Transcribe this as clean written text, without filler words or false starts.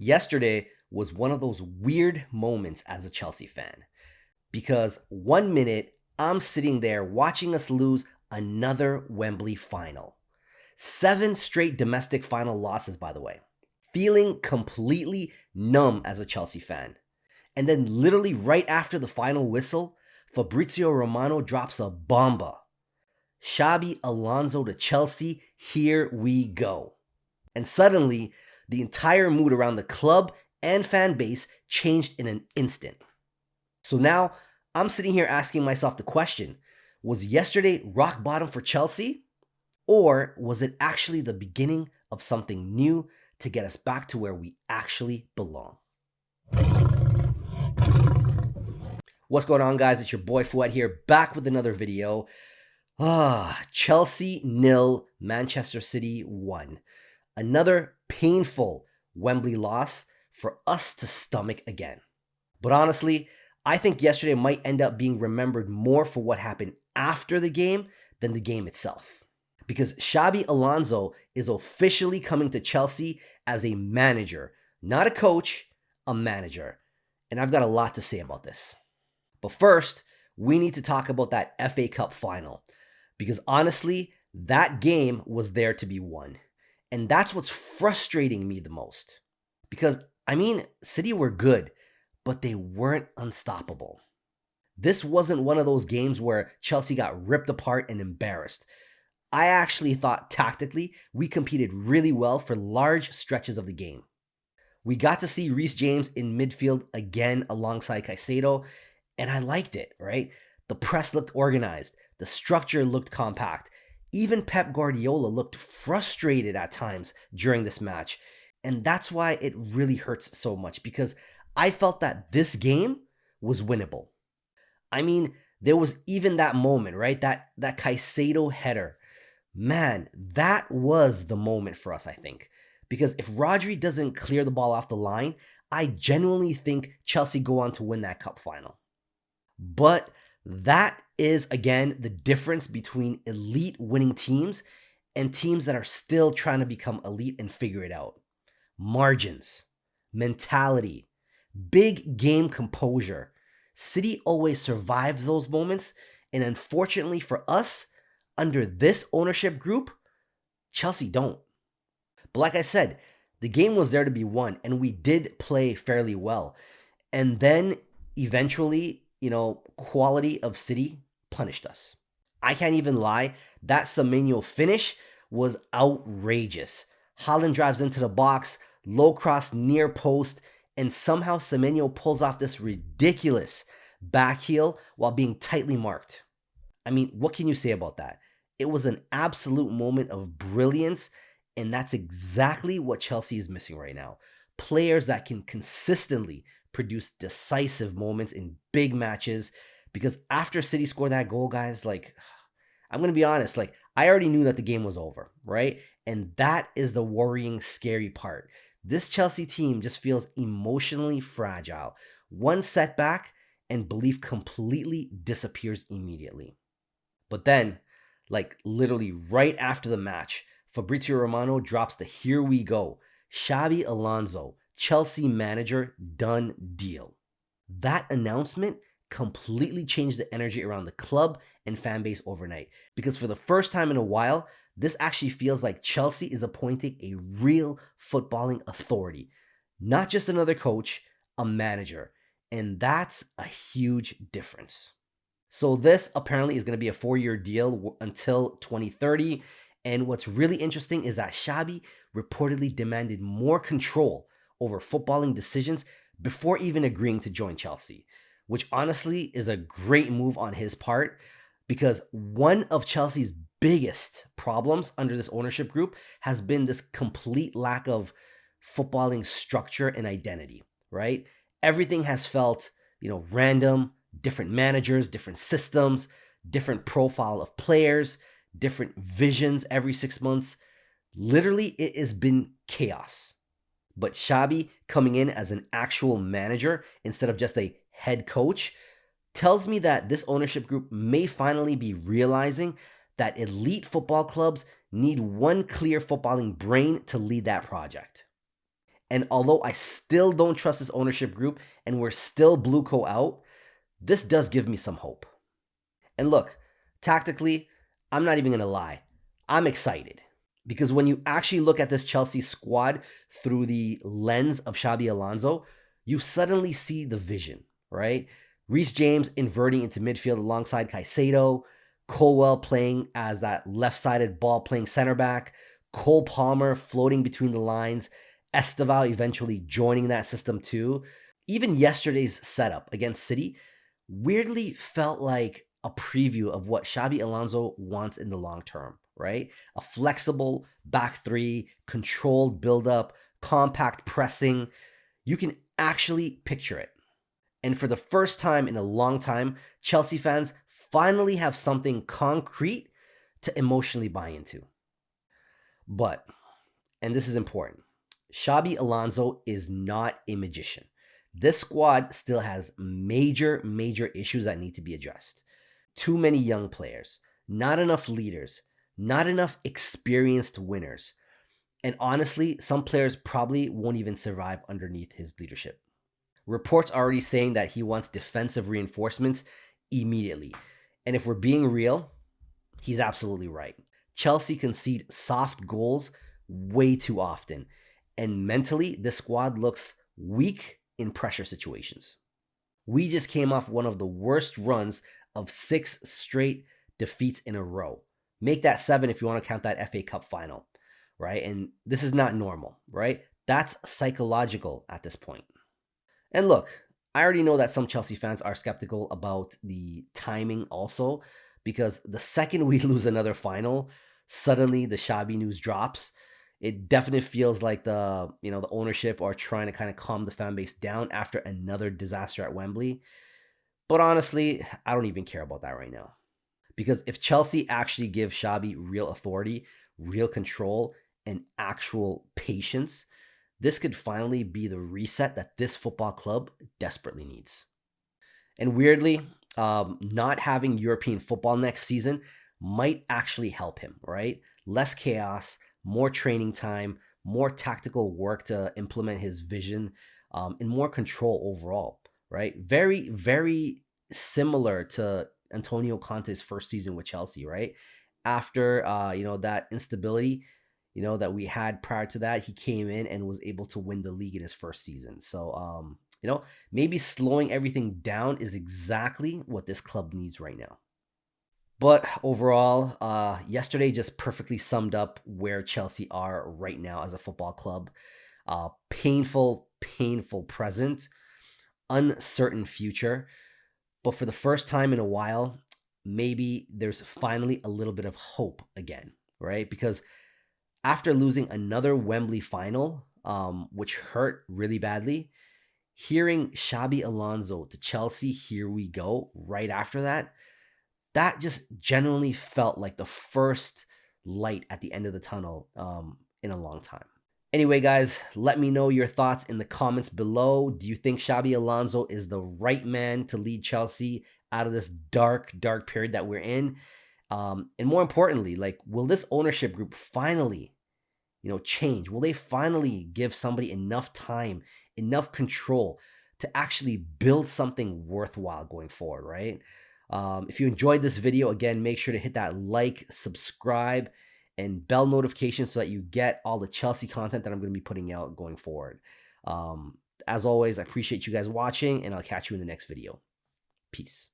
Yesterday was one of those weird moments as a Chelsea fan because 1 minute I'm sitting there watching us lose another Wembley final. 7 straight domestic final losses, by the way. Feeling completely numb as a Chelsea fan. And then literally right after the final whistle, Fabrizio Romano drops a bomba. Xabi Alonso to Chelsea, here we go. And suddenly, the entire mood around the club and fan base changed in an instant. So now, I'm sitting here asking myself the question, was yesterday rock bottom for Chelsea? Or was it actually the beginning of something new to get us back to where we actually belong? What's going on, guys? It's your boy Fouad here, back with another video. Chelsea 0, Manchester City 1. Another painful Wembley loss for us to stomach again. But honestly, I think yesterday might end up being remembered more for what happened after the game than the game itself. Because Xabi Alonso is officially coming to Chelsea as a manager, not a coach, a manager. And I've got a lot to say about this. But first, we need to talk about that FA Cup final. Because honestly, that game was there to be won. And that's what's frustrating me the most. Because, City were good, but they weren't unstoppable. This wasn't one of those games where Chelsea got ripped apart and embarrassed. I actually thought tactically we competed really well for large stretches of the game. We got to see Reece James in midfield again alongside Caicedo, and I liked it, right? The press looked organized. The structure looked compact. Even Pep Guardiola looked frustrated at times during this match. And that's why it really hurts so much, because I felt that this game was winnable. There was even that moment, right? That Caicedo header. Man, that was the moment for us, I think. Because if Rodri doesn't clear the ball off the line, I genuinely think Chelsea go on to win that cup final. But that is, again, the difference between elite winning teams and teams that are still trying to become elite and figure it out. Margins, mentality, big game composure. City always survives those moments, and unfortunately for us, under this ownership group, Chelsea don't. But like I said, the game was there to be won, and we did play fairly well. And then eventually, quality of City punished us. I can't even lie, that Semenyo finish was outrageous. Haaland drives into the box, low cross near post, and somehow Semenyo pulls off this ridiculous backheel while being tightly marked. What can you say about that? It was an absolute moment of brilliance, and that's exactly what Chelsea is missing right now. Players that can consistently produce decisive moments in big matches, because after City scored that goal, guys, I'm going to be honest, I already knew that the game was over, right? And that is the worrying, scary part. This Chelsea team just feels emotionally fragile. One setback and belief completely disappears immediately. But then, literally right after the match, Fabrizio Romano drops the "here we go." Xabi Alonso, Chelsea manager, done deal. That announcement completely changed the energy around the club and fan base overnight. Because for the first time in a while, this actually feels like Chelsea is appointing a real footballing authority. Not just another coach, a manager. And that's a huge difference. So this apparently is going to be a 4-year deal until 2030. And what's really interesting is that Xabi reportedly demanded more control over footballing decisions before even agreeing to join Chelsea, which honestly is a great move on his part, because one of Chelsea's biggest problems under this ownership group has been this complete lack of footballing structure and identity, right? Everything has felt, random, different managers, different systems, different profile of players, different visions every 6 months. Literally, it has been chaos. But Xabi coming in as an actual manager instead of just a head coach tells me that this ownership group may finally be realizing that elite football clubs need one clear footballing brain to lead that project. And although I still don't trust this ownership group and we're still Blueco out, this does give me some hope. And look, tactically, I'm not even going to lie. I'm excited because when you actually look at this Chelsea squad through the lens of Xabi Alonso, you suddenly see the vision, right? Reece James inverting into midfield alongside Caicedo, Colwill playing as that left-sided ball-playing center back, Cole Palmer floating between the lines, Esteval eventually joining that system too. Even yesterday's setup against City weirdly felt like a preview of what Xabi Alonso wants in the long term, right? A flexible back three, controlled build-up, compact pressing. You can actually picture it. And for the first time in a long time, Chelsea fans finally have something concrete to emotionally buy into. But, and this is important, Xabi Alonso is not a magician. This squad still has major issues that need to be addressed. Too many young players, not enough leaders, not enough experienced winners. And honestly, some players probably won't even survive underneath his leadership. Reports already saying that he wants defensive reinforcements immediately. And if we're being real, he's absolutely right. Chelsea concede soft goals way too often. And mentally, this squad looks weak in pressure situations. We just came off one of the worst runs of 6 straight defeats in a row. Make that 7 if you want to count that FA Cup final, right? And this is not normal, right? That's psychological at this point. And look, I already know that some Chelsea fans are skeptical about the timing also, because the second we lose another final, suddenly the Xabi news drops. It definitely feels like the ownership are trying to kind of calm the fan base down after another disaster at Wembley. But honestly, I don't even care about that right now. Because if Chelsea actually give Xabi real authority, real control, and actual patience, this could finally be the reset that this football club desperately needs. And weirdly, not having European football next season might actually help him, right? Less chaos, more training time, more tactical work to implement his vision, and more control overall, right? Very similar to Antonio Conte's first season with Chelsea, right? After that instability, that we had prior to that, he came in and was able to win the league in his first season. So maybe slowing everything down is exactly what this club needs right now. But overall, yesterday just perfectly summed up where Chelsea are right now as a football club. Painful present, uncertain future. But for the first time in a while, maybe there's finally a little bit of hope again, right? Because after losing another Wembley final, which hurt really badly, hearing Xabi Alonso to Chelsea, here we go, right after that just genuinely felt like the first light at the end of the tunnel in a long time. Anyway, guys, let me know your thoughts in the comments below. Do you think Xabi Alonso is the right man to lead Chelsea out of this dark period that we're in? And more importantly, will this ownership group finally, change? Will they finally give somebody enough time, enough control to actually build something worthwhile going forward, right? If you enjoyed this video, again, make sure to hit that like, subscribe, and bell notification so that you get all the Chelsea content that I'm going to be putting out going forward. As always, I appreciate you guys watching, and I'll catch you in the next video. Peace.